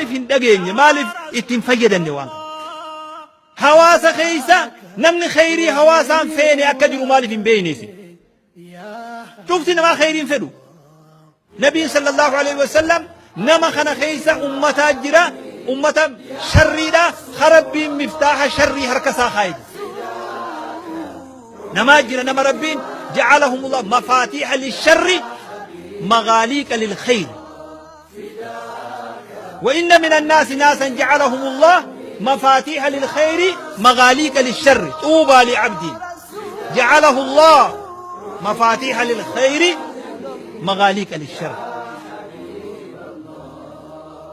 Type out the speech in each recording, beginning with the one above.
مالف دقيني مالف اتنفيد النوان حواس خيسا نمن خيري حواسا فيني أكدر مالف بينيسي شفتي نما خيرين فدو نبي صلى الله عليه وسلم نما خنا خيسا أمتا جرا أمتا شري دا خربي مفتاح شري هركسا خايد نما جرا نما ربين جعلهم الله مفاتيح للشر مغاليق للخير وإن من الناس ناسا جعلهم الله مفاتيح للخير مغاليق للشر طوبى لعبد جعله الله مفاتيح للخير مغاليق للشر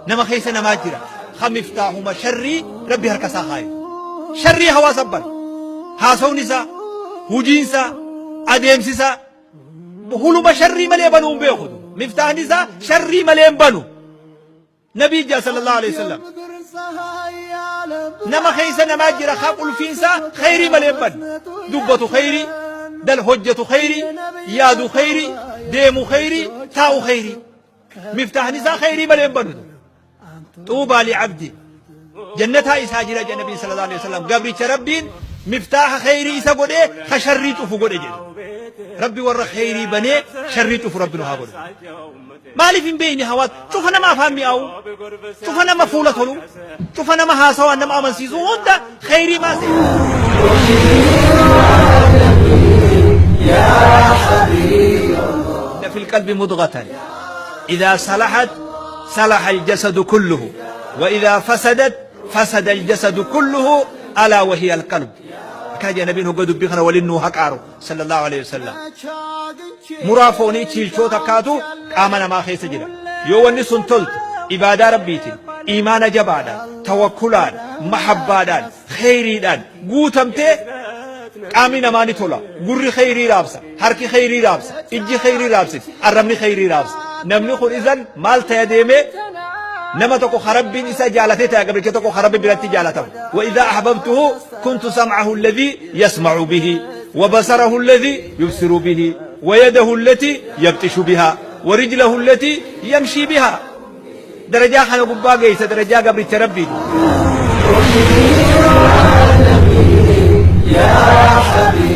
نما خيسا نما جرا خمفتاهما شري ربي هركسا خايد شري هوا سبر هاسونسا هجينسا أديمسسا هلوما شري ملي بنو بيخدو مفتاح نسا شري ملي بنو نبي جاء صلى الله عليه وسلم نما خيسا نما جرا خاقل فينسا خيري ملي بن دبة خيري دل حجة خيري ياد خيري ديم خيري تاو خيري مفتاح نسا خيري ملي بنو طوبى لعبدي جنتها إساجرة النبي صلى الله عليه وسلم قبل ربين مفتاح خيري إسا قده خشري تفو قده جد ربي ور خيري بني شري تفو ربنا هاقوده مالي في بيني هوات شوف أنا ما فهمي أو شوف أنا ما فولة هلو شوف أنا ما هاسوا أنا ما أمنسيزو هوندا خيري ما سي يا حبيب الله في القلب مضغة إذا صلحت صلح الجسد كله وإذا فسدت فسد الجسد كله ألا وهي القلب كاجي نبيه قد بخنا ولنو حقارو صلى الله عليه وسلم مرافوني تشيلشو تكاتو آمنا ما خيس جدا يواني سنتلت إبادة ربيتين إيمان جبادا توكلان محبادان خيريدان قوتمتي آمنا ماني تولا قري خيري رابسا حركي خيري رابسا إجي خيري رابسا الرمني خيري رابسا نمني خور إذن مال تيديمي نما تكو خرب إسا جالتها قبل كي تكو خرب بلاتي جالته وإذا أحببته كنت سمعه الذي يسمع به وبصره الذي يبصر به ويده التي يبطش بها ورجله التي يمشي بها درجة خنا قباقة إسا درجة قبل تربي يا حبيبي